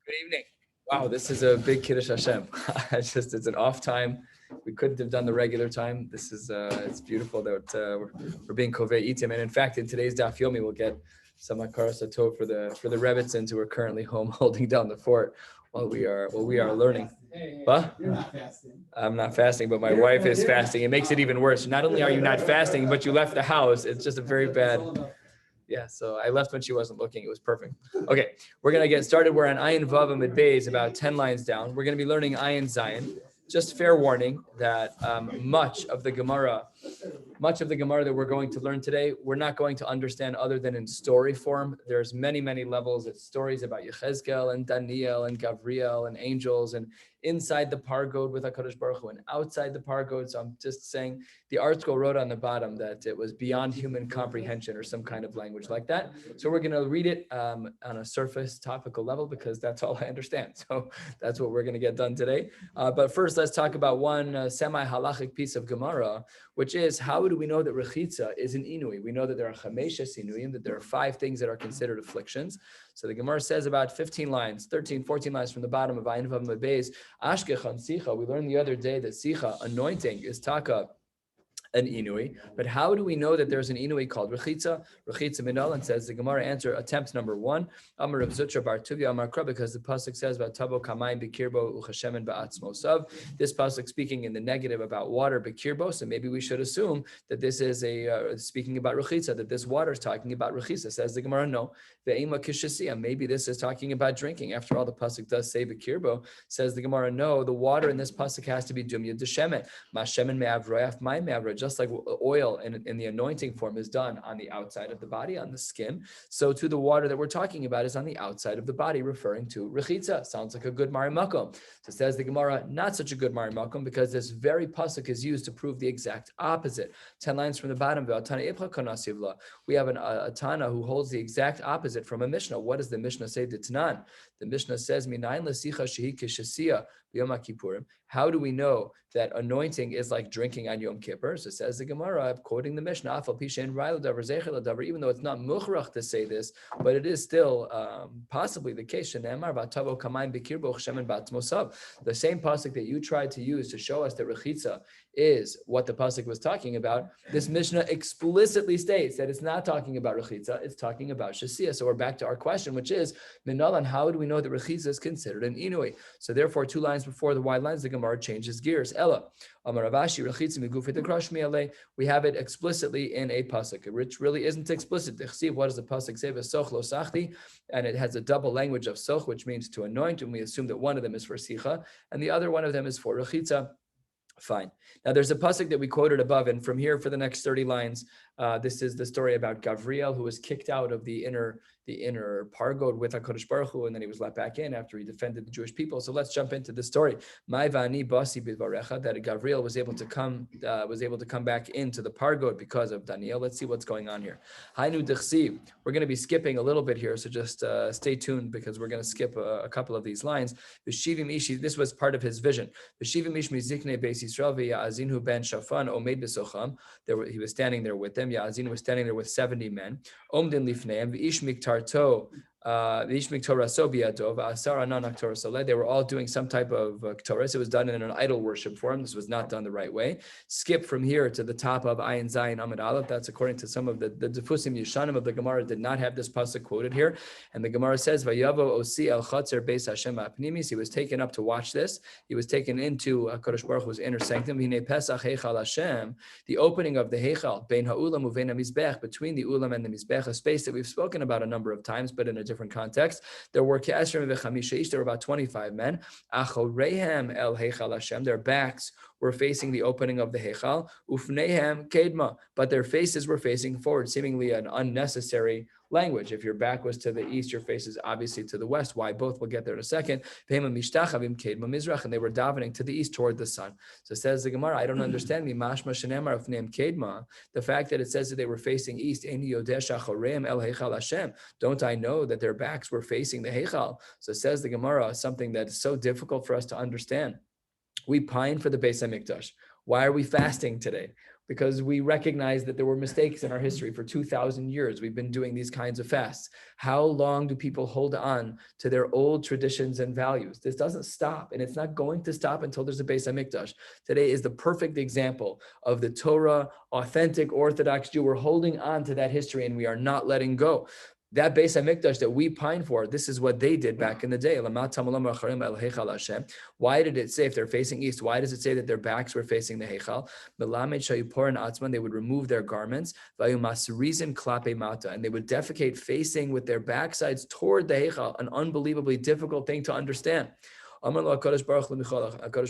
Good evening. Wow, this is a big Kiddush Hashem. It's an off time. We couldn't have done the regular time. This is, it's beautiful that we're being Kovei Itim. And in fact, in today's Daf Yomi, we'll get some Hakaras Hatov for the Rebbitzins who are currently home holding down the fort while we are learning. But you're not fasting. I'm not fasting, but my wife is fasting. It makes it even worse. Not only are you not fasting, but you left the house. It's just a very bad. Yeah, so I left when she wasn't looking. It was perfect. Okay, we're going to get started. We're on Ayin Vav Amid Beis, about 10 lines down. We're going to be learning Ayin Zayin. Just fair warning that much of the Gemara that we're going to learn today, we're not going to understand other than in story form. There's many, many levels. It's stories about Yechezkel and Daniel and Gavriel and angels and inside the Pargod with HaKadosh Baruch Hu and outside the Pargod. So I'm just saying the article wrote on the bottom that it was beyond human comprehension or some kind of language like that. So we're going to read it on a surface topical level because that's all I understand. So that's what we're going to get done today. But first, let's talk about one semi-halachic piece of Gemara, which is how do we know that Rechitza is an Inui? We know that there are Chameshes Inuyim, that there are 5 things that are considered afflictions. So the Gemara says about 15 lines, 13, 14 lines from the bottom of Ayin Vav Amid Beis, Ashkechan Sicha. We learned the other day that Sicha, anointing, is Taka, an Inui. But how do we know that there's an Inui called Rechitza? Rechitza Minal, and says the Gemara answer, attempt number 1, Amar Rav Zutra Bar Tuvia Amar Kra, because the pasuk says about Tabo Kamayim Bikirbo Uchashemen Ba'atzmosav. This pasuk speaking in the negative about water Bikirbo, so maybe we should assume that this is a speaking about Rechitza, that this water is talking about Rechitza. Says the Gemara, no. Ve'ema Kishasiya, maybe this is talking about drinking. After all, the pasuk does say Bikirbo. Says the Gemara, no. The water in this pasuk has to be Dumya Deshemen. Mashemen Me'avroyaf Mai Me'avroy. Just like oil in the anointing form is done on the outside of the body, on the skin, so too the water that we're talking about is on the outside of the body, referring to Rechitza. Sounds like a good Mari Makom. So says the Gemara, not such a good Mari Makom, because this very pasuk is used to prove the exact opposite. 10 lines from the bottom, we have a Tana who holds the exact opposite from a Mishnah. What does the Mishnah say to Tanan? The Mishnah says, Minayin l'sicha shehi kishasiya b'yom kippurim. How do we know that anointing is like drinking on Yom Kippur? So says the Gemara, quoting the Mishnah, even though it's not mukhrach to say this, but it is still possibly the case. The same pasuk that you tried to use to show us that Rechitza is what the pasuk was talking about, this Mishnah explicitly states that it's not talking about Rechitza, it's talking about Shasiya. So we're back to our question, which is, Minalan, how do we know that Rechitza is considered an Inui? So therefore, 2 lines before the wide lines, the Gemara changes gears. Ella, we have it explicitly in a pasuk, which really isn't explicit. What does the pasuk say? V'soch lo sachti, and it has a double language of soch, which means to anoint, and we assume that one of them is for sicha, and the other one of them is for Rechitza. Fine. Now there's a pasuk that we quoted above, and from here for the next 30 lines, this is the story about Gavriel, who was kicked out of the inner Pargod with HaKadosh Baruch Hu, and then he was let back in after he defended the Jewish people. So let's jump into the story. Mai va'ani basi b'dvarecha, that Gavriel was able to come back into the Pargod because of Daniel. Let's see what's going on here. Hainu d'chsiv. We're going to be skipping a little bit here, so just stay tuned because we're going to skip a couple of these lines. V'shivim ishi. This was part of his vision. V'shivim ish miziknei beis Yisrael v'ya'azinu ben Shafan omed b'socham. He was standing there with them. Ya'azinu was standing there with 70 men. Omdin lifneim v'ish miktar. They were all doing some type of Ktoras. It was done in an idol worship form. This was not done the right way. Skip from here to the top of Ayin Zayin Amid Aleph. That's according to some of the Defusim Yishanim of the Gemara did not have this pasuk quoted here. And the Gemara says, Vayavo Osi El Chatzer Beis Hashem Apnimis. He was taken up to watch this. He was taken into HaKadosh Baruch Hu's inner sanctum. Hine Pesach Heichal Hashem. The opening of the Heichal, Bein Ha'ulam Uvein HaMizbech, between the Ulam and the Mizbech, a space that we've spoken about a number of times, but in a different context. There were about 25 men. Achorehem el Heichal Hashem. Their backs were facing the opening of the Heichal. Ufnehem kedma, but their faces were facing forward, seemingly an unnecessary language. If your back was to the east, your face is obviously to the west. Why both? We'll get there in a second. And they were davening to the east toward the sun. So says the Gemara, I don't understand me. The fact that it says that they were facing east, don't I know that their backs were facing the Heichal? So says the Gemara, something that is so difficult for us to understand. We pine for the Beis HaMikdash. Why are we fasting today? because we recognize that there were mistakes in our history. For 2,000 years, we've been doing these kinds of fasts. How long do people hold on to their old traditions and values? This doesn't stop, and it's not going to stop until there's a Beis HaMikdash. Today is the perfect example of the Torah, authentic Orthodox Jew. We're holding on to that history, and we are not letting go. That Beis HaMikdash that we pine for, this is what they did back in the day. Why did it say if they're facing east? Why does it say that their backs were facing the Heichal? They would remove their garments, and they would defecate facing with their backsides toward the Heichal, an unbelievably difficult thing to understand. HaKadosh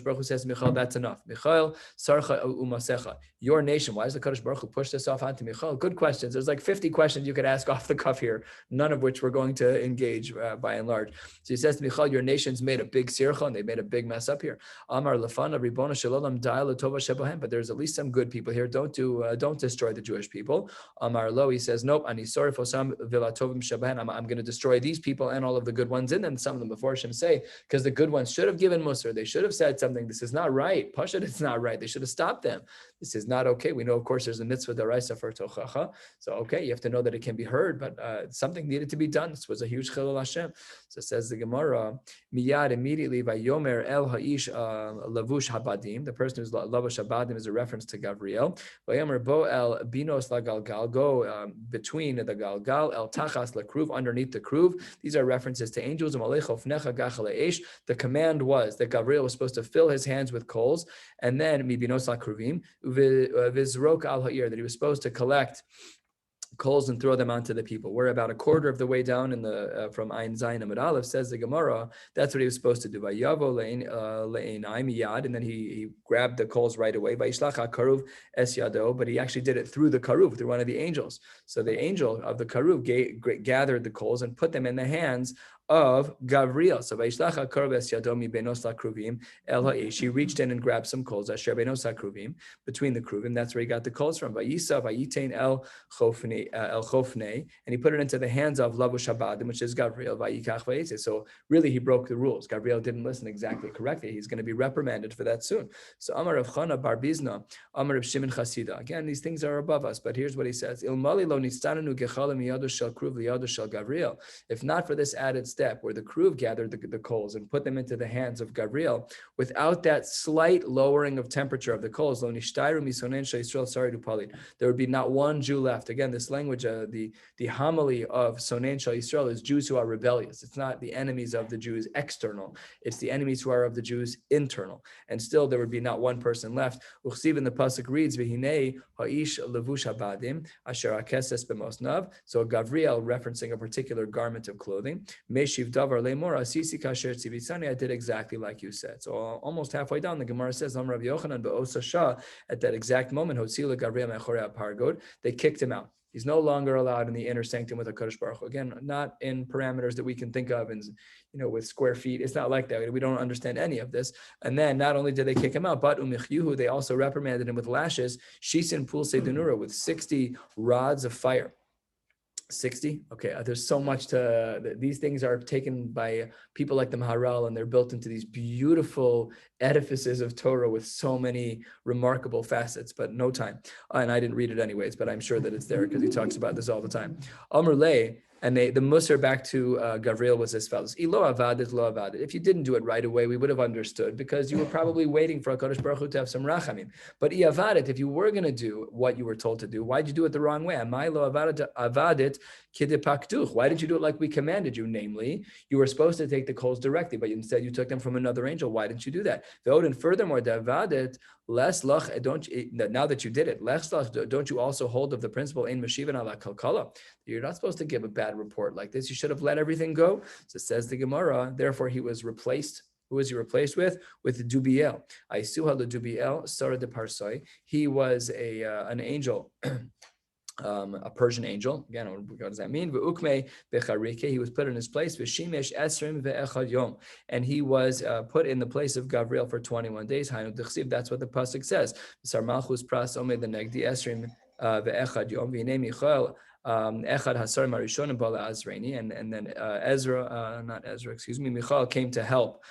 Baruch Hu says to Michael, that's enough. Michael, Sarcha Umasecha, your nation. Why does the Kadosh Baruch Hu push this off onto Michael? Good questions. There's like 50 questions you could ask off the cuff here, none of which we're going to engage by and large. So he says to Michael, your nation's made a big sircha, and they made a big mess up here. Amar Lefana Ribona Shalom Da'al Tova Shebohem, but there's at least some good people here. Don't destroy the Jewish people. Amar Lo, he says, nope, Ani Sorif Osam Vilatovim Shebohem. I'm going to destroy these people and all of the good ones in them. Some of them before Hashem say, because the good ones should have given Musar. They should have said something. This is not right. Pashut, it's not right. They should have stopped them. This is not okay. We know, of course, there's a mitzvah daraisa for tochacha. So, okay, you have to know that it can be heard, but something needed to be done. This was a huge chilul Hashem. So says the Gemara, miyad, immediately by Yomer el ha'ish lavush habadim. The person who's lavush habadim is a reference to Gabriel. Vayomer bo el binos lagalgal, go between the galgal, el tachas lakruv, underneath the kruv. These are references to angels. The command was that Gabriel was supposed to fill his hands with coals, and then mibinos lakruvim vizrok al ha'ir, that he was supposed to collect coals and throw them onto the people. We're about a quarter of the way down in the from Ayin Zayin Amud Aleph, says the Gemara. That's what he was supposed to do. Vayavo le'enai miyad, and then he grabbed the coals right away. Vayishlach hakaruv es yado, but he actually did it through the karuv, through one of the angels. So the angel of the karuv gathered the coals and put them in the hands of Gabriel. So he reached in and grabbed some coals between the kruvim. That's where he got the coals from. And he put it into the hands of Lavush Habadim, which is Gabriel. So really he broke the rules. Gabriel didn't listen exactly correctly. He's going to be reprimanded for that soon. So Amar Rav Chana bar Bizna, Amar Rav Shimon Chasida. Again, these things are above us, but here's what he says. If not for this added step where the Kruv gathered the coals and put them into the hands of Gabriel, without that slight lowering of temperature of the coals, there would be not one Jew left. Again, this language, the homily of Sonen Shal Yisrael is Jews who are rebellious. It's not the enemies of the Jews external. It's the enemies who are of the Jews internal. And still there would be not one person left. Uchsiv in the pasuk reads, V'hinei ha'ish levush habadim asher hakeses b'mosnav. So Gabriel referencing a particular garment of clothing. Meshiv davar le'mor asisi kasher tzivitsani. I did exactly like you said. So almost halfway down, the Gemara says, Am Rav Yochanan be'osa shah, at that exact moment, Hotzila Gabriel mechorei pargod, they kicked him out. He's no longer allowed in the inner sanctum with a Kadosh Baruch Hu. Again, not in parameters that we can think of, and with square feet. It's not like that. We don't understand any of this. And then not only did they kick him out, but umichyuhu, they also reprimanded him with lashes, shisin pulse denura, with 60 rods of fire. 60? Okay, there's so much to, these things are taken by people like the Maharal, and they're built into these beautiful edifices of Torah with so many remarkable facets, but no time. And I didn't read it anyways, but I'm sure that it's there because he talks about this all the time. Amr Le, and the musar back to Gabriel was as follows: Ilo avadit, lo avadit. If you didn't do it right away, we would have understood because you were probably waiting for HaKadosh Baruch Hu to have some rachamim. But I avadit, if you were going to do what you were told to do, why'd you do it the wrong way? Amai lo avadit kidipaktuch. Why did you do it like we commanded you? Namely, you were supposed to take the coals directly, but instead you took them from another angel. Why didn't you do that? And furthermore, davadit, less lach, now that you did it, less lach, don't you also hold of the principle in Meshivan ala kalkala? You're not supposed to give a bad report like this. You should have let everything go. So it says the Gemara, therefore he was replaced. Who was he replaced with? With Dubiel. Aisuha le Dubiel, Sarah de Parsoi. He was an angel. A Persian angel. Again, what does that mean? Ve'ukmei becharike. He was put in his place. Ve'shimesh esrim ve'echad yom. And he was put in the place of Gabriel for 21 days. Hainu d'chsiv. That's what the pasuk says. Sar malchus pras omed the negdi esrim ve'echad yom. V'hinei Michael echad hasar marishon bala azreini. And then Michael came to help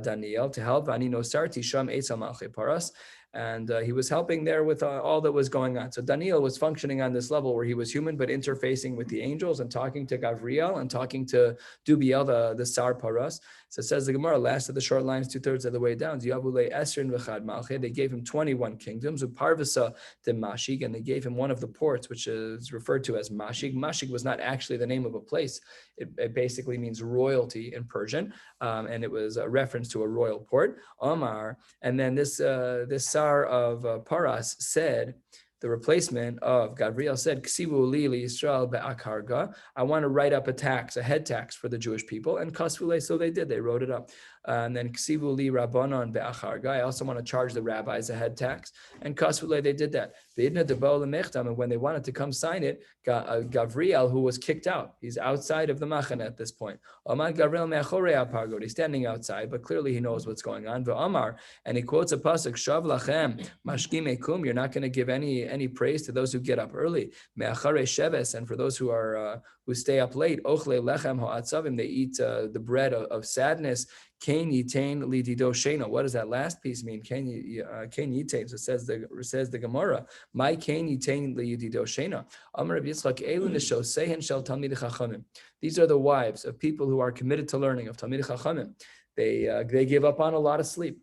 Daniel, to help. Ani nosarti sham eitz al malchei paras. and he was helping there with all that was going on. So Daniel was functioning on this level where he was human, but interfacing with the angels and talking to Gavriel and talking to Dubiel, the Sar Paras. So it says the Gemara, last of the short lines, 2/3 of the way down. They gave him 21 kingdoms. Uparvasa de Mashig, and they gave him one of the ports, which is referred to as Mashig. Mashig was not actually the name of a place. It basically means royalty in Persian, and it was a reference to a royal port, Omar. And then this Sar of Paras said, the replacement of Gabriel said, Ksivu li Yisrael be'akarga. I want to write up a head tax for the Jewish people. And Kasvule, so they did. They wrote it up. And then Ksivu li Rabbanon be'acharga. I also want to charge the rabbis a head tax. And Kasvule, they did that. And when they wanted to come sign it, Gavriel, who was kicked out, he's outside of the Machane at this point. He's standing outside, but clearly he knows what's going on. And he quotes a pasuk, Shav lachem mashkim ekum. You're not going to give any praise to those who get up early. Me'achare sheves, and for those who are who stay up late, ochle lechem ha'atzavim. They eat the bread of sadness. Kain yitain lidido shena. What does that last piece mean? Kain yitain. So says the Gemara. My kain yitain lidido shena. Amar Rabbi Yitzchak elun neshosehen shel talmidei chachamim. These are the wives of people who are committed to learning, of talmidei chachamim. They give up on a lot of sleep.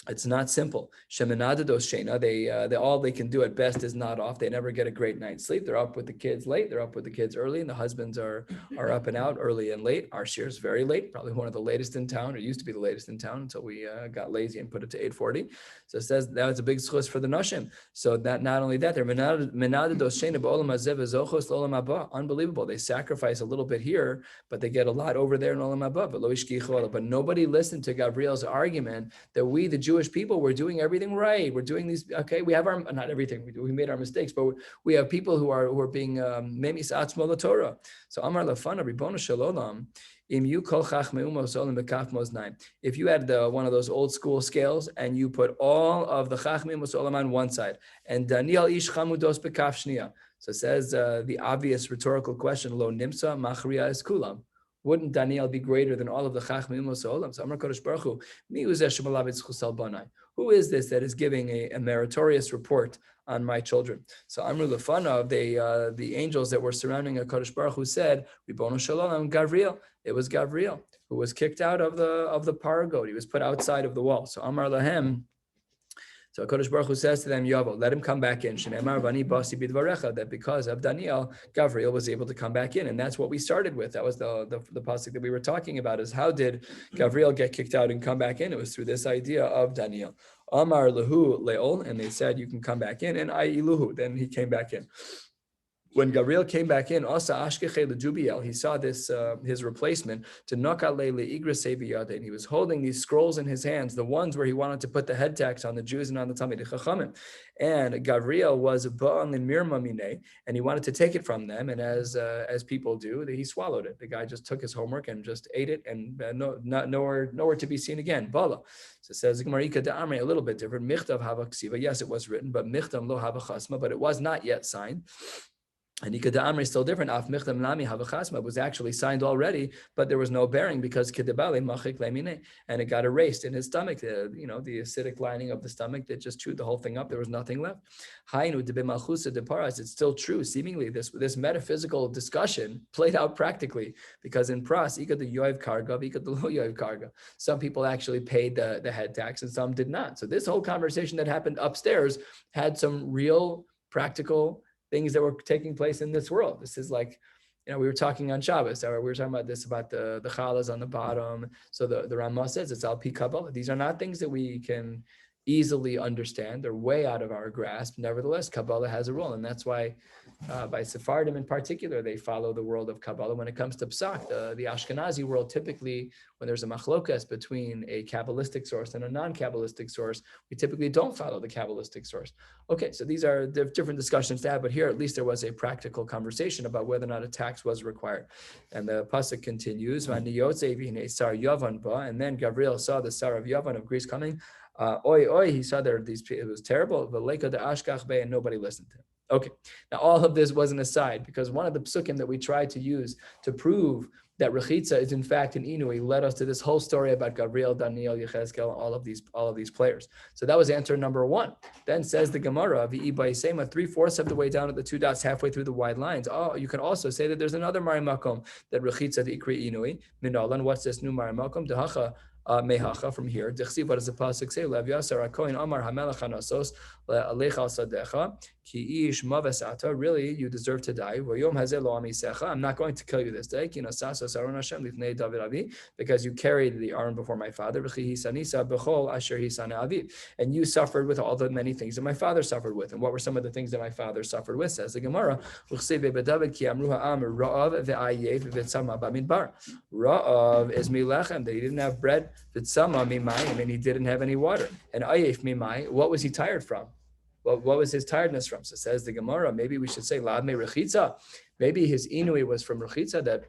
It's not simple. Shemenadados shena. They all they can do at best is nod off. They never get a great night's sleep. They're up with the kids late. They're up with the kids early, and the husbands are up and out early and late. Our shiur is very late, probably one of the latest in town. It used to be the latest in town until we got lazy and put it to 8:40. So it says that was a big schus for the nashim. So that not only that, they're menadados shena ba'olam hazeh v'zochos l'olam haba. Unbelievable. They sacrifice a little bit here, but they get a lot over there in olam haba. But lo ishkichu. But nobody listened to Gabriel's argument that we, the Jewish people, we're doing everything right. We're doing these, okay, we have our, not everything, we made our mistakes, but we have people who are being memis atzmo l'Torah. So Amar lafana ribono shel olam, im yu kol chachmei umos olam bekaf moznaim. If you had one of those old school scales and you put all of the chachmei umos olam on one side and Daniel ish chamudos bekaf shniya. So it says the obvious rhetorical question, lo nimsa machriya es kulam. Wouldn't Daniel be greater than all of the Chachmei Umos Olam? So Amar Kodesh Baruch Hu, mi uzeh shemalabed zchus banai. Who is this that is giving a meritorious report on my children? So Amru Lefanav, the angels that were surrounding Kodesh Baruch Hu said, Ribono Shalom, Gavriel. It was Gavriel who was kicked out of the paragod. He was put outside of the wall. So Amar Lahem. So Kodesh Baruch Hu says to them, Yavo, let him come back in. That because of Daniel, Gavriel was able to come back in. And that's what we started with. That was the pasuk that we were talking about, is how did Gavriel get kicked out and come back in? It was through this idea of Daniel. Amar Lehu Leol, and they said, you can come back in, and I Iluhu. Then he came back in. When Gabriel came back in, Asa Ashkeche Lejubiel, he saw this his replacement to Nokale Leigrase Biyade, and he was holding these scrolls in his hands, the ones where he wanted to put the head tax on the Jews and on the Talmidei Chachamim. And Gabriel was Ba'al in Mirma Mine, and he wanted to take it from them. And as people do, he swallowed it. The guy just took his homework and just ate it, and nowhere to be seen again. Bala. So it says Gemarika de Amre, a little bit different. Michtav Hava Ksiva. Yes, it was written, but Michtam Lo Hava Chasma, but it was not yet signed. And Ikada Amri is still different. Af Michtam Nami Havachasma was actually signed already, but there was no bearing because Kedebale Machik Lemine, and it got erased in his stomach. The acidic lining of the stomach that just chewed the whole thing up. There was nothing left. Hainu Debe Malchusa de Paras. It's still true. Seemingly, this metaphysical discussion played out practically because in Pras, Ikad the Yoiv Karga, Ikad the Lo Yoiv Karga. Some people actually paid the head tax, and some did not. So this whole conversation that happened upstairs had some real practical things that were taking place in this world. This is like, we were talking on Shabbos, or we were talking about this, about the challahs on the bottom. So the Ramah says it's al pi Kabbalah. These are not things that we can easily understand. They're way out of our grasp. Nevertheless, Kabbalah has a role. And that's why by Sephardim in particular, they follow the world of Kabbalah. When it comes to Psak, the Ashkenazi world, typically, when there's a machlokas between a Kabbalistic source and a non-Kabbalistic source, we typically don't follow the Kabbalistic source. Okay, so these are different discussions to have, but here at least there was a practical conversation about whether or not a tax was required. And the pasuk continues, and then Gabriel saw the Sar of Yavan of Greece coming. He saw there it was terrible, and nobody listened to him. Okay, now all of this was an aside because one of the psukim that we tried to use to prove that Rechitza is in fact an Inui led us to this whole story about Gabriel, Daniel, Yechezkel, all of these players. So that was answer number one. Then says the Gemara, Sema, 3/4 of the way down at the 2 dots, halfway through the wide lines. Oh, you can also say that there's another Mari Makom that Rechitza the Ikri Inui Minalan. What's this new Mari Makom? Dehacha. Mehacha from here. Dechsi, what does the pasuk say? Lev Yasar Akoin Amar Hamelach Hanasos Le'alecha Al Sadecha Ki Ish Mavasata. Really, you deserve to die. V'yom Hazeh Lo Amisecha. I'm not going to kill you this day. Ki Nasasos Aron Hashem Lifnei David Avi, because you carried the Aron before my father. V'chi Hisanisa B'chol Asher Hisana Avi. And you suffered with all the many things that my father suffered with. And what were some of the things that my father suffered with? Says the Gemara. V'chsi Be'David Ki Amru Ha'am Ra'av Ve'ayev V'Tzama Bamidbar. Ra'av is Milechem. They didn't have bread. V'tzama Mimai, and he didn't have any water. And Ayef Mimai, what was he tired from? Well, what was his tiredness from? So says the Gemara, maybe we should say Lad Me Rechitza. Maybe his Inui was from Rechitza, that,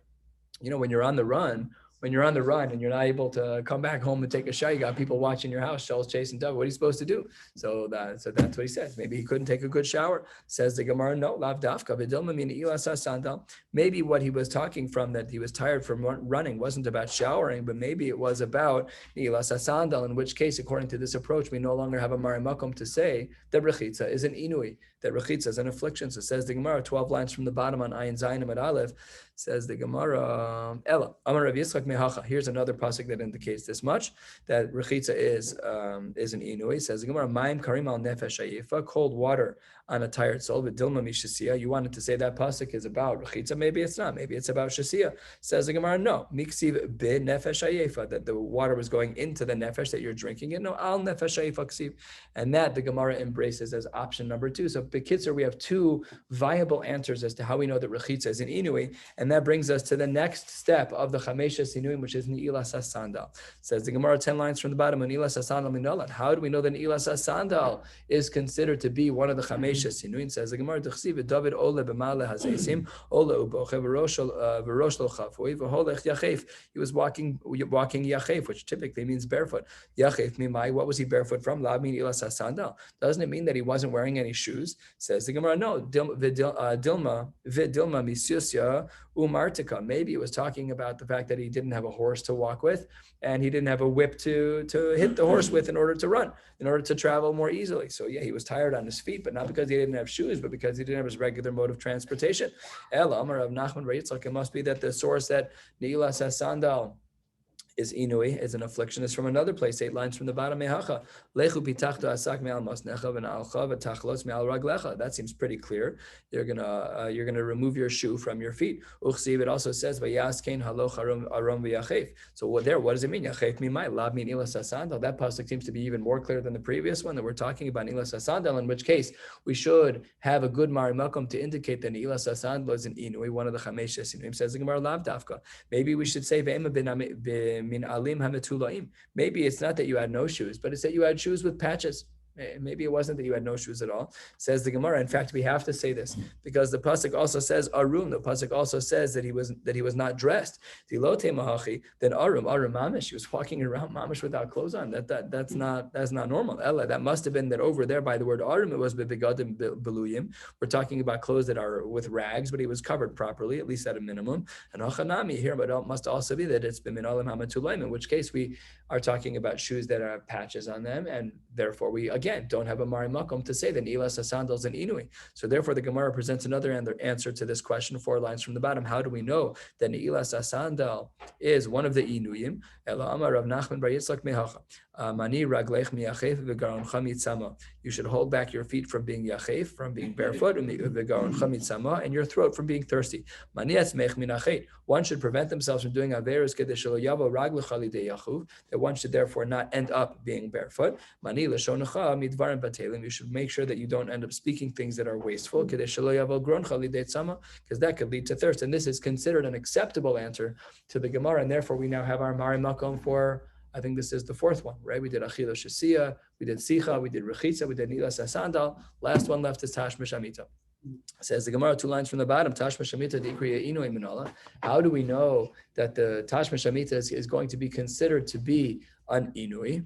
when you're on the run and you're not able to come back home and take a shot, you got people watching your house, shells chasing dove. What are you supposed to do? So that's what he says. Maybe he couldn't take a good shower. Says the Gemara, no, lav dafka v'dilma min ilas sandal. Maybe what he was talking from, that he was tired from running, wasn't about showering, but maybe it was about ilas sandal. In which case, according to this approach, we no longer have a mari makom to say that rechitza is an inui, that rechitza is an affliction. So says the Gemara, 12 lines from the bottom on Ayin Zayin at Aleph. Says the Gemara, Ella, Amar Rav Yitzchak Mehacha. Here's another pasuk that indicates this much, that rechitza is an inui. Says the Gemara, Mayim karim al nefesh ayefa, cold water on a tired soul. But dilma mishasiya. You wanted to say that pasuk is about rechitza? Maybe it's not. Maybe it's about shasiya. Says the Gemara, no. Miksiv be nefesh ayefa, that the water was going into the nefesh that you're drinking it. No, al nefesh ayefa ksiv, and that the Gemara embraces as option number 2. So b'kitzur, we have 2 viable answers as to how we know that rechitza is an inui. And that brings us to the next step of the Chameshes Sinuim, which is Ni'ilas HaSandal. Says the Gemara 10 lines from the bottom, Ni'ilas HaSandal Minalan. How do we know that Ni'ilas HaSandal is considered to be one of the Chameshes Sinuim? Says the Gemara, D'chsiv David Ole B'male Hazesim, Ole Uboche V'rosh Lo Chafoi, V'holech Yachef. He was walking Yachef, which typically means barefoot. Yachef Mimai, what was he barefoot from? La Ni'ilas HaSandal. Doesn't it mean that he wasn't wearing any shoes? Says the Gemara, no. Dilma Misusya Umartika. Maybe it was talking about the fact that he didn't have a horse to walk with, and he didn't have a whip to hit the horse with in order to run, in order to travel more easily. So yeah, he was tired on his feet, but not because he didn't have shoes, but because he didn't have his regular mode of transportation. El Amar of Nachman Reitzak. It must be that the source that Ni'ilas HaSandal is inui, is an affliction, is from another place, 8 lines from the bottom. Mehacha lechu pitachta asak me'al masnecha v'na'alcha v'tachlos me'al raglecha. That seems pretty clear. You're gonna remove your shoe from your feet. Uchsiv, it also says v'yaskein haloch arom v'yachef. So what does it mean? Yachef mimai lab min ilas hasandal. That pasuk seems to be even more clear than the previous one that we're talking about ilas hasandal. In which case we should have a good mari makom to indicate that ilas hasandal is an inui, one of the chamesh inuim. Says the Gemara lav dafka. Maybe we should say ve'ema min alim hametulaim. Maybe it's not that you had no shoes, but it's that you had shoes with patches. Maybe it wasn't that you had no shoes at all. Says the Gemara. In fact, we have to say this because the pasuk also says arum. The pasuk also says that he was not dressed. Dilote mahachi. Then arum mamish. He was walking around mamish without clothes on. That's not normal. Ella, that must have been that over there by the word arum. It was begadim beluyim. We're talking about clothes that are with rags, but he was covered properly, at least at a minimum. And achanami here, but it must also be that it's b'min alim hamatulaim. In which case we are talking about shoes that have patches on them, and therefore we again don't have a mari makom to say that ilas hasandal is an inui. So therefore the Gemara presents another answer to this question, 4 lines from the bottom. How do we know that ilas hasandal is one of the inuyim? Ela amar Rav Nachman bar Yitzchak mehacha mani raglech miyachef v'garoncha mitzama. You should hold back your feet from being yachef, from being barefoot, and v'garoncha mitzama, and your throat from being thirsty. Mani etzmech minachet. One should prevent themselves from doing averos kedei shelo yavo raglecha lidei yachuv. That one should therefore not end up being barefoot. Mani l'shonecha midvarim batelim. You should make sure that you don't end up speaking things that are wasteful, kedei shelo yavo groncha lidei tzama, because that could lead to thirst. And this is considered an acceptable answer to the Gemara, and therefore we now have our mari makom for, I think this is the 4th one, right? We did achila shasiya, we did sicha, we did rechitza, we did nilas hasandal. Last one left is tashmish amita. Says the Gemara, 2 lines from the bottom, Tashma Shamita Dikriya Inui Minala. How do we know that the Tashma Shamita is going to be considered to be an Inui?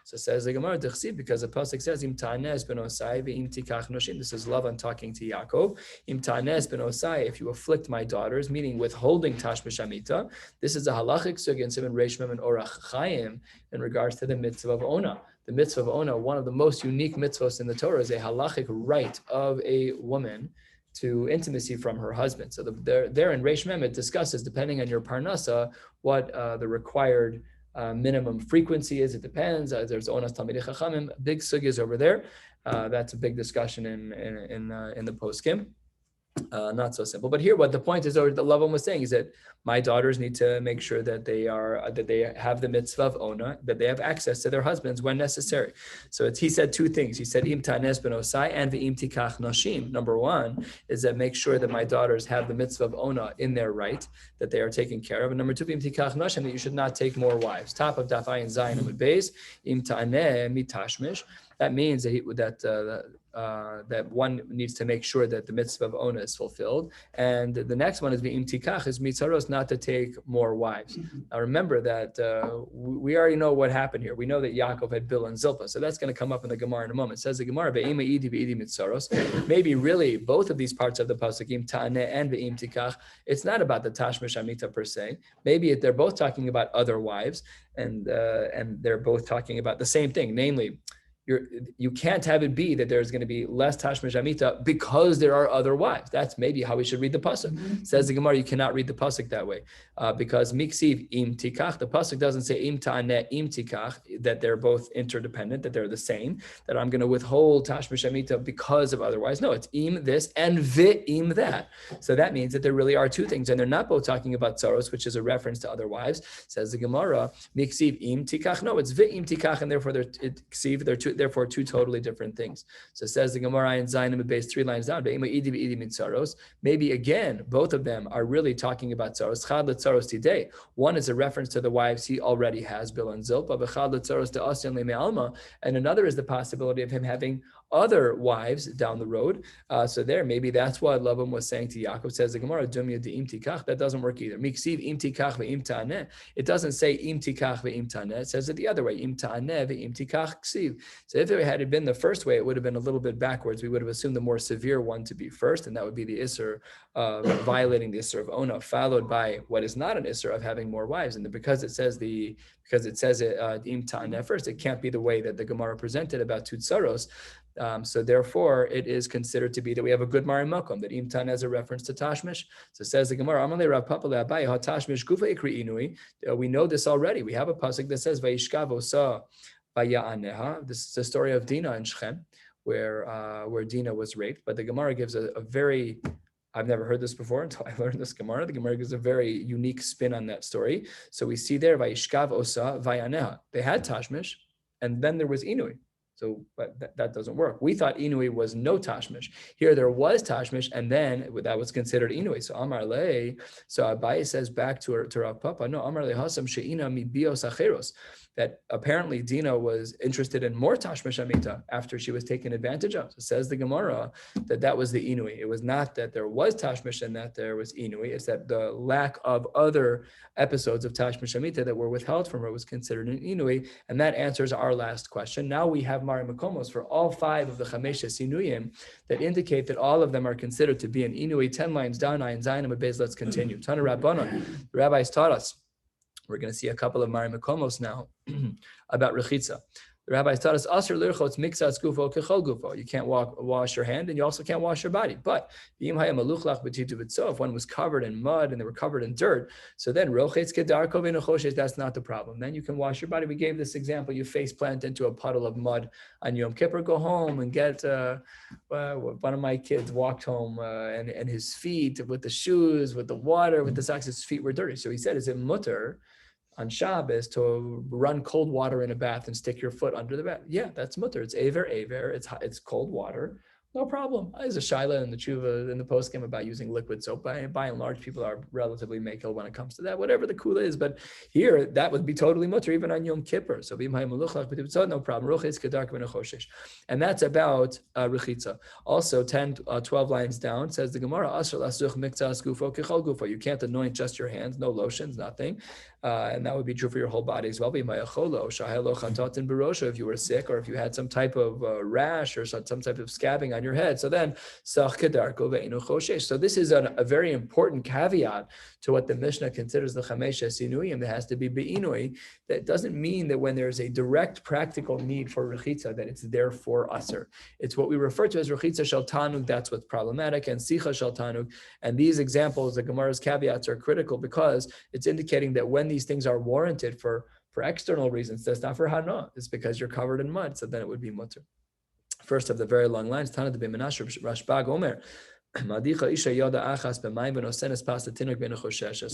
So says the Gemara, because the pasuk says, "Im ta'anes ben osai ve'im tikach noshim." This is Lavan talking to Yaakov. Im ta'anes ben osai, if you afflict my daughters, meaning withholding tashma shamita. This is a halachic sugya in Siman Reish Mem and Orach Chaim in regards to the mitzvah of Ona. The mitzvah of Ona, one of the most unique mitzvahs in the Torah, is a halachic right of a woman to intimacy from her husband. So there in Reish Mem it discusses, depending on your parnasa, what the required minimum frequency is. It depends. There's Onas Talmidei Chachamim, big sugyas over there. That's a big discussion in the poskim. Not so simple. But here, what the point is, or the Lavan was saying, is that my daughters need to make sure that they have the mitzvah of ona, that they have access to their husbands when necessary. So he said 2 things. He said im tanes ben osai and ve'im tikach nashim. Number 1 is that make sure that my daughters have the mitzvah of ona in their right, that they are taken care of. And number 2, ve'im tikach nashim, that you should not take more wives. Top of Daf Ayin Zayin Amud Beis, im taneh mitashmish. That means that one needs to make sure that the mitzvah of ona is fulfilled. And the next one is ve'im tikach, is mitzaros, not to take more wives. Now remember that we already know what happened here. We know that Yaakov had Bilhah and Zilpah, so that's going to come up in the Gemara in a moment. It says the Gemara, ve'im idi ve'idi mitzaros. Maybe really both of these parts of the pasuk, im ta'aneh and ve'im tikach, it's not about the tashma shamita per se. Maybe they're both talking about other wives, and they're both talking about the same thing, namely, you can't have it be that there's going to be less tashma shamita because there are other wives. That's maybe how we should read the pasuk. Says the Gemara, you cannot read the pasuk that way because miksiv im tikach. The pasuk doesn't say im ta'aneh im tikach, that they're both interdependent, that they're the same. That I'm going to withhold tashma shamita because of otherwise. No, it's im this and im that. So that means that there really are 2 things, and they're not both talking about tsaros, which is a reference to other wives. Says the Gemara, miksiv im tikach. No, it's im tikach, and therefore they're therefore 2 totally different things. So it says the Gemara in Zayin base 3 lines down. Maybe again, both of them are really talking about tsaros. Chad letzaros tidei. One is a reference to the wives he already has, Bilhah and Zilpah. V'chad letzaros de'asyan le'me'alma. And another is the possibility of him having other wives down the road. So there, maybe that's what Lavan was saying to Yaakov. Says the Gemara, Dumya de im tikach. That doesn't work either. Miksiv im tikach ve'im ta'aneh. It doesn't say im tikach ve'im ta'aneh. It says it the other way. Im ta'aneh ve'im tikach ksiv. So if it had been the first way, it would have been a little bit backwards. We would have assumed the more severe one to be first, and that would be the isser of violating the isser of ona, followed by what is not an isser of having more wives. And because it says im ta'aneh first, it can't be the way that the Gemara presented about tutsaros. So therefore, it is considered to be that we have a good Mari Makom, that im ta'aneh is a reference to tashmish. So says the Gemara, Amalei Rav Papa le'abaye ha tashmish gufa ikri inui. We know this already. We have a pasuk that says vayishkav osa vaya'aneha. This is the story of Dinah and Shechem, where Dinah was raped. But the Gemara gives a very, I've never heard this before until I learned this Gemara. The Gemara gives a very unique spin on that story. So we see there, vayishkav osa vaya'aneha. They had tashmish, and then there was inui. So, but that doesn't work. We thought Inui was no tashmish. Here there was tashmish, and then that was considered Inui. So Amar Le, so Abaye says back to Rav Papa, no, Amar Le Hasam She'ina mi bios acheros, that apparently Dinah was interested in more tashmish amita after she was taken advantage of. So says the Gemara that was the Inui. It was not that there was tashmish and that there was Inui. It's that the lack of other episodes of tashmish amita that were withheld from her was considered an Inui, and that answers our last question. Now we have Mari Makomos for all 5 of the Chameshes Inuyim that indicate that all of them are considered to be an Inui. 10 lines down, Ayin Zayin Amud Beis. Let's continue. Tana Rabbanon, the rabbis taught us. We're going to see a couple of Mari Makomos now about Rechitza. The rabbis taught us, Asr lirchotz mixas gufo kechol gufo. You can't wash your hand, and you also can't wash your body. But if one was covered in mud and they were covered in dirt, so then that's not the problem. Then you can wash your body. We gave this example. You face plant into a puddle of mud on Yom Kippur, go home and get, one of my kids walked home and his feet with the shoes, with the water, with the socks, his feet were dirty. So he said, is it mutter on Shabbos to run cold water in a bath and stick your foot under the bath? Yeah, that's mutter. It's aver. It's cold water. No problem. There's a shaila in the tshuva in the postgame about using liquid soap. By and large, people are relatively makel when it comes to that, whatever the kula is. But here, that would be totally mutter, even on Yom Kippur. So no problem. And that's about rechitza. Also, 12 lines down says the Gemara, you can't anoint just your hands, no lotions, nothing. And that would be true for your whole body as well. If you were sick or if you had some type of rash or some type of scabbing on your head, so then so this is a very important caveat to what the Mishnah considers the chamesh sinuyim. There has to be be'inui. That doesn't mean that when there's a direct practical need for rechitza that it's there for usher. It's what we refer to as rechitza shel tanug. That's what's problematic, and sicha shel tanug. And these examples, the Gemara's caveats, are critical because it's indicating that when these things are warranted for external reasons, that's not for hana. It's because you're covered in mud, so then it would be mutter. First of the very long lines, Tana de Bemenash Rashbag Omer. A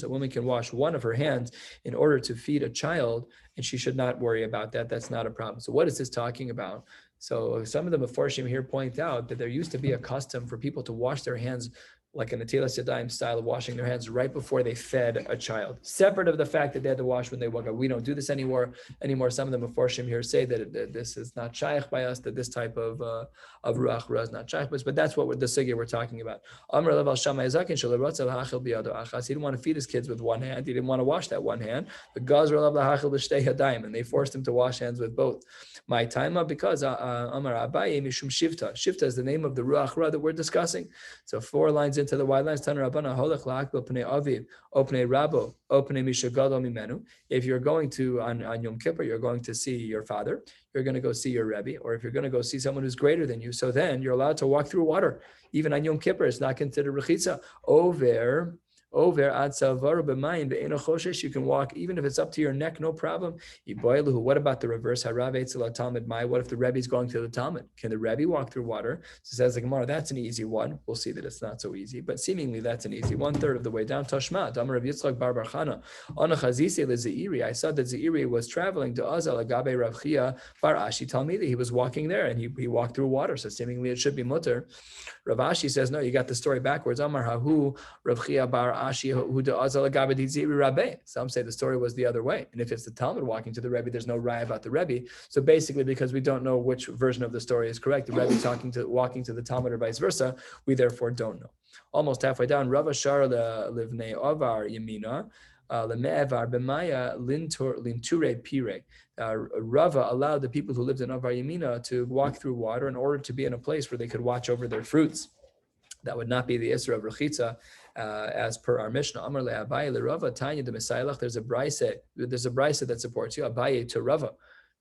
woman can wash one of her hands in order to feed a child, and she should not worry about that. That's not a problem. So what is this talking about? So some of the Meforshim here point out that there used to be a custom for people to wash their hands like in the Netilas Yadayim style of washing their hands right before they fed a child, separate of the fact that they had to wash when they woke up. We don't do this anymore. Some of the Meforshim here say that this is not shaykh by us, that this type of ruach ra is not shaykh by us, but that's what the sugya we're talking about. He didn't want to feed his kids with one hand. He didn't want to wash that one hand. And they forced him to wash hands with both. My time because Amar Abaye Mishum Shivta. Shivta is the name of the ruach ra that we're discussing. So 4 lines into the wide lines, Tan Rabbana Holach La'akbel Pnei Aviv, Opnei Rabo, Opnei Mishagadol Mimenu. If you're going to on Yom Kippur, you're going to see your father. You're going to go see your Rebbe, or if you're going to go see someone who's greater than you, so then you're allowed to walk through water. Even on Yom Kippur, it's not considered rechitza. Over ad salvaru b'mayim be'eno choshesh. You can walk even if it's up to your neck, no problem. What about the reverse? Harav etzel talmid mai. What if the Rebbe is going to the Talmud? Can the Rebbe walk through water? So says the Gemara, that's an easy one. We'll see that it's not so easy, but seemingly that's an easy 1/3 of the way down. Tashma, Amar Rav Yitzchak bar Barchana, Ana chazise leZeiri. I saw that Zeiri was traveling to Azal agabe Rav Chia bar Ashi Talmidi. He was walking there and he walked through water. So seemingly it should be mutter. Rav Ashi says no. You got the story backwards. Amar Hahu Rav Chia bar Some say the story was the other way. And if it's the Talmud walking to the Rebbe, there's no raya about the Rebbe. So basically, because we don't know which version of the story is correct, the Rebbe walking to the Talmud or vice versa, we therefore don't know. Almost halfway down, Rava Shar Livnei Avar Yamina, Leme'evar B'maya Linture Pire. Rava allowed the people who lived in Avar Yamina to walk through water in order to be in a place where they could watch over their fruits. That would not be the Isra of Rechitza, as per our Mishnah. Amar le'Abaye le'Rava Tanya de Mesailach. There's a brisa that supports you. Abaye to Rava.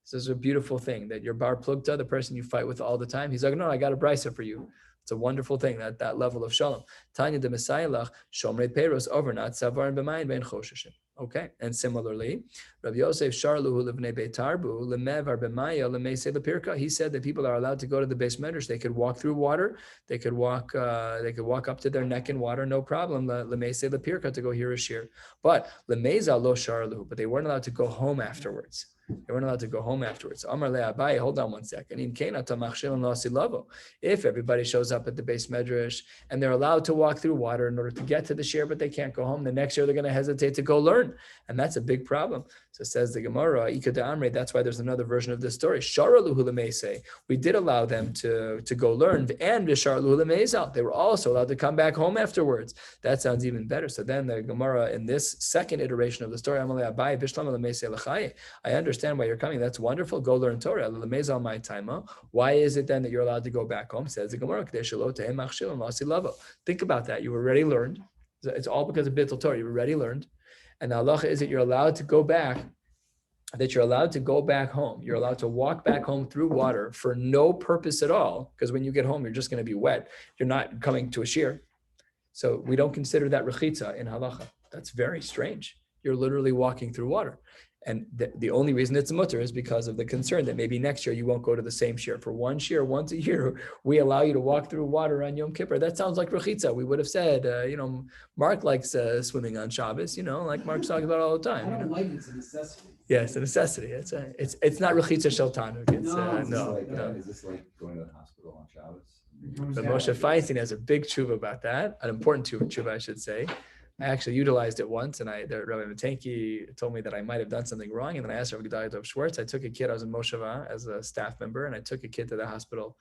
This is a beautiful thing that your bar plugta, the person you fight with all the time, he's like, no, I got a brisa for you. It's a wonderful thing, that level of shalom. Tanya de Mesailach Shomrei Peros overnat Savar and B'mayin Ben Chosheshim. Okay, and similarly, Rabbi Yosef Sharluhu Livnei Beitarbu Lemevar B'maya Lemeisei Lepirka. He said that people are allowed to go to the base medrash. They could walk through water. They could walk up to their neck in water, no problem. Lemeisei Lepirka to go hear a shiur. But Lemeza Lo Sharluhu. But they weren't allowed to go home afterwards. Amar le'Abaye, hold on one second. If everybody shows up at the base medrash and they're allowed to walk through water in order to get to the shiur, but they can't go home, the next year they're going to hesitate to go learn. And that's a big problem. So says the Gemara, that's why there's another version of this story. We did allow them to go learn, and they were also allowed to come back home afterwards. That sounds even better. So then the Gemara in this second iteration of the story, I understand why you're coming. That's wonderful. Go learn Torah. Why is it then that you're allowed to go back home? Says the Gemara. Think about that. You already learned. It's all because of Bittul Torah. You already learned. And the halacha is that you're allowed to go back, that you're allowed to go back home. You're allowed to walk back home through water for no purpose at all, because when you get home, you're just going to be wet. You're not coming to a shiur. So we don't consider that rechitza in halacha. That's very strange. You're literally walking through water. And the only reason it's a mutter is because of the concern that maybe next year you won't go to the same shiur. For one shiur, once a year, we allow you to walk through water on Yom Kippur. That sounds like rechitza. We would have said, Mark likes swimming on Shabbos, like Mark's talking about all the time. I don't like it's a necessity. Yes, a necessity. It's not rechitza shel tanuk. It's no. Is this like going to the hospital on Shabbos? But Moshe Feinstein has a big tshuva about that, an important tshuva, I should say. I actually utilized it once, and the Rabbi Matenki told me that I might have done something wrong, and then I asked Rabbi Gedalia Dov Schwartz. I took a kid. I was in Mosheva as a staff member, and I took a kid to the hospital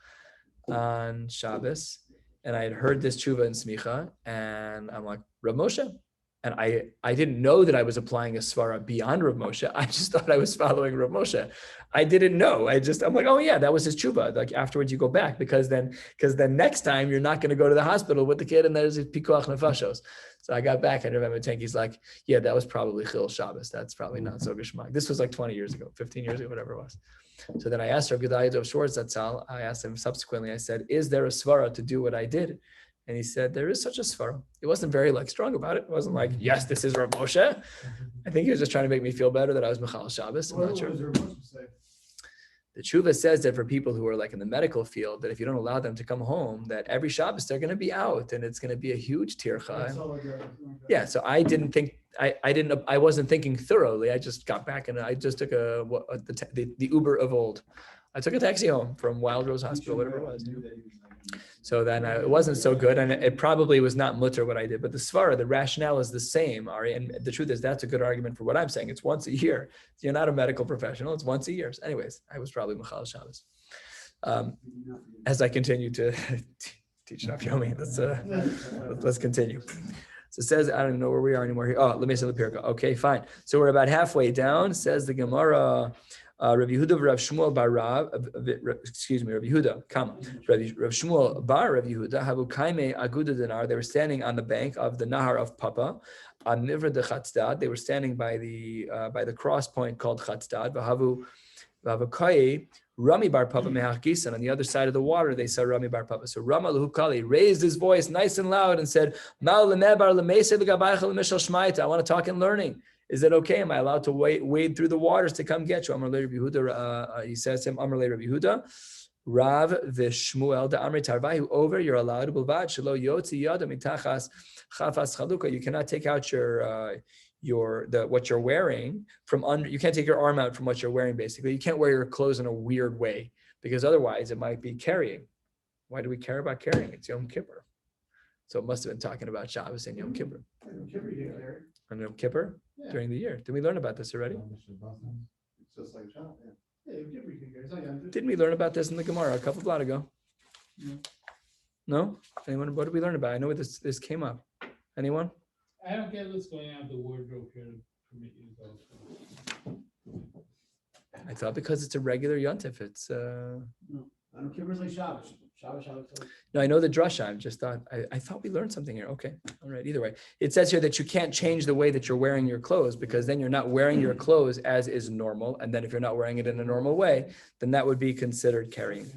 on Shabbos, and I had heard this tshuva in Smicha, and I'm like, Rav Moshe. And I didn't know that I was applying a svara beyond Rav Moshe. I just thought I was following Rav Moshe. I didn't know. I'm like, oh yeah, that was his tshuva. Like afterwards you go back because then next time you're not going to go to the hospital with the kid and there's pikuach nefashos. So I got back and Rabbi Tanki's like, yeah, that was probably Chil Shabbos. That's probably not so geshmak. This was like 20 years ago, 15 years ago, whatever it was. So then I asked Rabbi Gedalia Dov Schwartz Zatzal, I asked him subsequently, I said, is there a svara to do what I did? And he said, there is such a svara. He wasn't very strong about it. It wasn't like, yes, this is Rav Moshe. I think he was just trying to make me feel better that I was Michal Shabbos. I'm not sure. The tshuva says that for people who are like in the medical field, that if you don't allow them to come home, that every Shabbos they're going to be out and it's going to be a huge tircha. Yeah, so I didn't think, I wasn't thinking thoroughly. I just got back and I just took the Uber of old. I took a taxi home from Wild Rose Hospital, whatever it was. So then it wasn't so good, and it probably was not mutter what I did. But the svara, the rationale is the same, Ari. And the truth is, that's a good argument for what I'm saying. It's once a year. You're not a medical professional. It's once a year. So anyways, I was probably Michal Shabbos. As I continue to teach Daf Yomi, let's continue. So it says, I don't even know where we are anymore here. Oh, let me say the Pirka. Okay, fine. So we're about halfway down. Says the Gemara. Rav Yehuda Rav Shmuel bar Rav Yehuda, Rav Shmuel bar Rav Yehuda, Havu Kaime Aguda Dinar. They were standing on the bank of the Nahar of Papa, on Nivra de Chatzdad. They were standing by the cross point called Chatzdad. Vahavu Kai Rami bar Papa Mehach Gisan. On the other side of the water, they saw Rami bar Papa. So Rama Lahu Kali raised his voice nice and loud and said, I want to talk in learning. Is it okay? Am I allowed to wade through the waters to come get you? Amar Rabbi Yehuda, he says to him, Amar Rabbi Yehuda, Rav v'Shmuel da Amri Tarvahu over. You're allowed to bilvad shelo yotzi yada mitachas chafas chaluka. You cannot take out what you're wearing from under. You can't take your arm out from what you're wearing. Basically, you can't wear your clothes in a weird way because otherwise it might be carrying. Why do we care about carrying? It's Yom Kippur, so it must have been talking about Shabbos and Yom Kippur. On Yom Kippur during the year. Did we learn about this already? It's just like Shabbos. Didn't we learn about this in the Gemara a couple of blot ago? No? Anyone? What did we learn about? I know this came up. Anyone? I don't get what's going on with the wardrobe here to permit you to go. I thought because it's a regular yontif, it's No, I don't care. It's like Shabbos. No, I know the drasha. I just thought I thought we learned something here. Okay, all right. Either way, it says here that you can't change the way that you're wearing your clothes because then you're not wearing your clothes as is normal, and then if you're not wearing it in a normal way, then that would be considered carrying.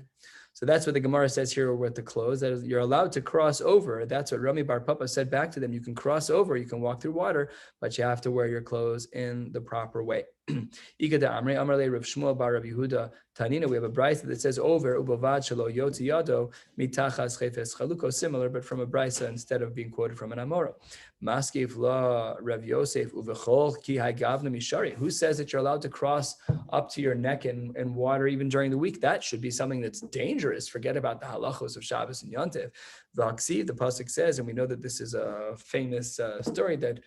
So that's what the Gemara says here with the clothes, that is, you're allowed to cross over. That's what Rami Bar Papa said back to them. You can cross over, you can walk through water, but you have to wear your clothes in the proper way. Ikada Amri Amrle Rav Shmuel Bar Rav Yehuda Tanina. We have a brisa that says over ubavad shelo yotzi yado mitachas chefes chaluko, similar, but from a brisa instead of being quoted from an Amora. Maskif la Rav Yosef uvechol ki hagavna mishari. Who says that you're allowed to cross up to your neck in water even during the week? That should be something that's dangerous. Forget about the halachos of Shabbos and Yontif. The pasuk says, and we know that this is a famous story that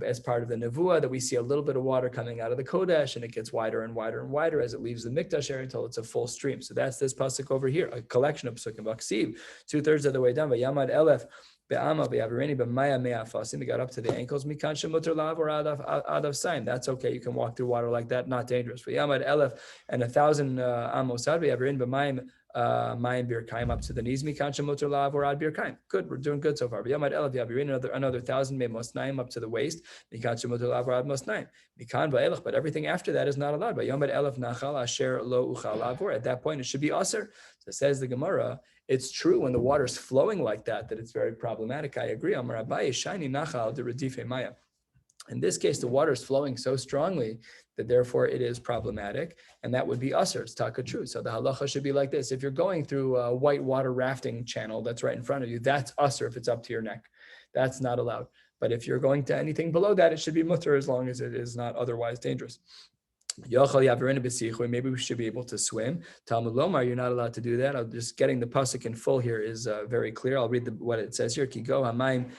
as part of the Nevuah, that we see a little bit of water coming out of the Kodesh, and it gets wider and wider and wider as it leaves the Mikdash area until it's a full stream. So that's this pasuk over here, a collection of pasukim. Vaksiv, 2/3 of the way down. Vayamad elef be'ama be'avirini b'maya me'afasim. They got up to the ankles. Mikan shemuter lav or adav saim. That's okay. You can walk through water like that. Not dangerous. Vayamad elef and 1,000 amosad be'avirin b'mayim. Mayim bir kaim up to the knees. Mikan shemuter lav or ad bir kaim. Good, we're doing good so far. V'yamad elef yavirin another 1,000 me mosnaim up to the waist. Mikan shemuter lav or ad mosnaim. Mikan ba'elech, but everything after that is not allowed. V'yamad elef nachal asher lo uchal lavor. At that point, it should be aser. So says the Gemara. It's true when the water is flowing like that it's very problematic. I agree. Amar Abaye shiny nachal de redife maya. In this case, the water is flowing so strongly that therefore it is problematic, and that would be usher. It's taka true. So the halacha should be like this: if you're going through a white water rafting channel that's right in front of you, that's usher if it's up to your neck. That's not allowed. But if you're going to anything below that, it should be mutter as long as it is not otherwise dangerous. Maybe we should be able to swim. Talmud Lomar, you're not allowed to do that. I'm just getting the pasuk in full here is very clear. I'll read what it says here. Kigo hamayim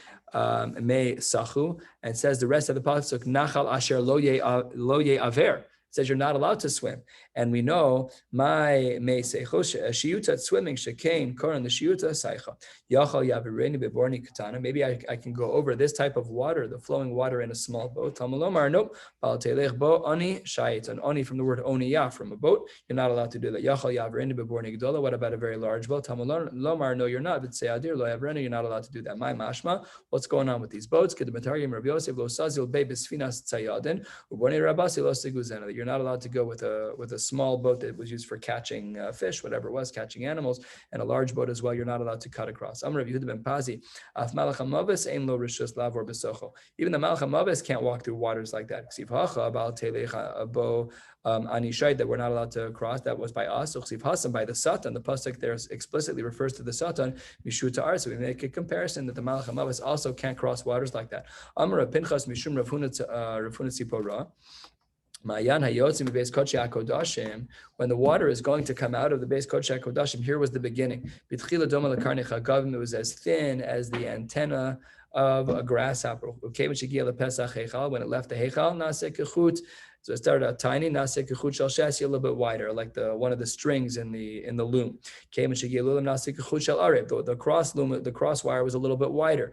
me sachu, and it says the rest of the pasuk nachal asher lo ye aver. It says you're not allowed to swim, and we know my me shiuta swimming shekain koran the shiuta saicha yachal yavireni beborni katana. Maybe I can go over this type of water, the flowing water in a small boat. Talmud Lomar, nope. Bal telech bo ani shayit, and oni from the word oniyah, from a boat. You're not allowed to do that. Yachal yavireni beborni gdola. What about a very large boat? Talmud Lomar, no, you're not. But say adir lo yavireni, you're not allowed to do that. My mashma, what's going on with these boats? Kedematariim Rabbi Yosef lo sazil be besfinas tzayadin uborni rabasi lo siguzena. You're not allowed to go with a small boat that was used for catching fish, whatever it was, catching animals, and a large boat as well. You're not allowed to cut across. Amar Rav Yehuda ben Pazi, af malach hamavis ein lo rishus lavor besocho. Even the malach hamavis can't walk through waters like that. Ksiv hacha bal telecha bo anishayt, that we're not allowed to cross. That was by us. Ksiv hasan, by the satan. The pasuk there explicitly refers to the satan. Mishuta ar. So we make a comparison that the malach hamavis also can't cross waters like that. Amar Rav Pinchas mishum Rav Huna tzipora. When the water is going to come out of the Beis Kodesh HaKodashim, here was the beginning. It was as thin as the antenna of a grasshopper. When it left the Heichal, so it started out tiny, a little bit wider, like one of the strings in the loom. The cross wire was a little bit wider.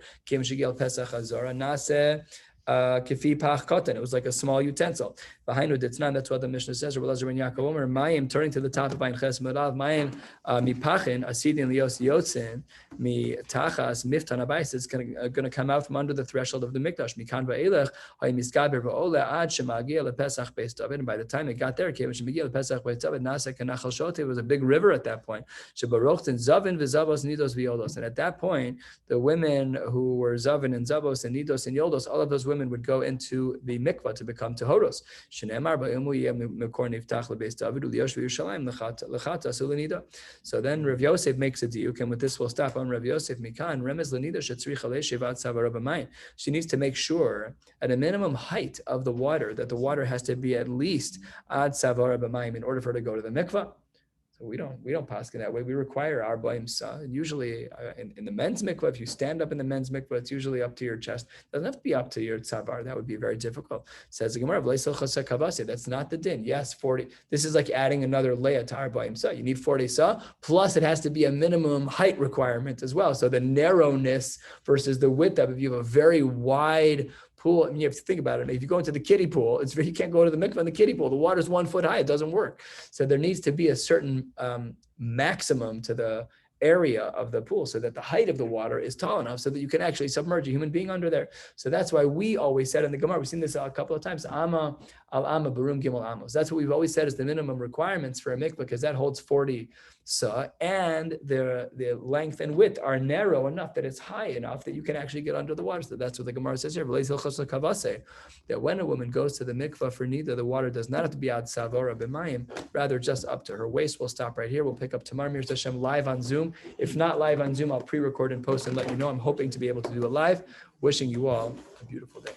It was like a small utensil. Behind Uditznan, that's what the Mishnah says. Mayim, turning to the top of Ayin Ches Merav, Mayim mipachin asidin lios yotzin mi tachas miftan abayis. It's going to come out from under the threshold of the mikdash. Mikan va'elech hayim miskaber va'ole ad shemagia lepesach beis David. And by the time it got there, came shemagia lepesach beis David. Nasa kanachal shote. It was a big river at that point. Shebarochten zavin v'zavos nidos v'yodos. And at that point, the women who were zavin and zavos and nidos and yodos, all of those women would go into the mikvah to become tehoros. So then Rav Yosef makes a diuk, and with this we'll stop on Rav Yosef Mikan. She needs to make sure at a minimum height of the water that the water has to be at least ad savara b'mayim in order for her to go to the mikvah. So we don't pass it that way. We require our b'ayim. Usually in the men's mikvah, if you stand up in the men's mikvah, it's usually up to your chest. It doesn't have to be up to your tzavar. That would be very difficult. Says the Gemara, that's not the din. Yes, 40. This is like adding another layer to our b'ayim. You need 40 sa, plus it has to be a minimum height requirement as well. So the narrowness versus the width of, if you have a very wide pool, I mean, you have to think about it. If you go into the kiddie pool, you can't go to the mikvah in the kiddie pool. The water's 1 foot high. It doesn't work. So there needs to be a certain maximum to the area of the pool so that the height of the water is tall enough so that you can actually submerge a human being under there. So that's why we always said in the Gemara, we've seen this a couple of times, Ama al-Ama Barum Gimel Amos. That's what we've always said is the minimum requirements for a mikvah, because that holds 40 sa, and the length and width are narrow enough that it's high enough that you can actually get under the water. So that's what the Gemara says here. That when a woman goes to the mikvah for nida, the water does not have to be ad savara b'mayim, rather just up to her waist. We'll stop right here. We'll pick up tomorrow, Mir Hashem, live on Zoom. If not live on Zoom, I'll pre-record and post and let you know. I'm hoping to be able to do it live. Wishing you all a beautiful day.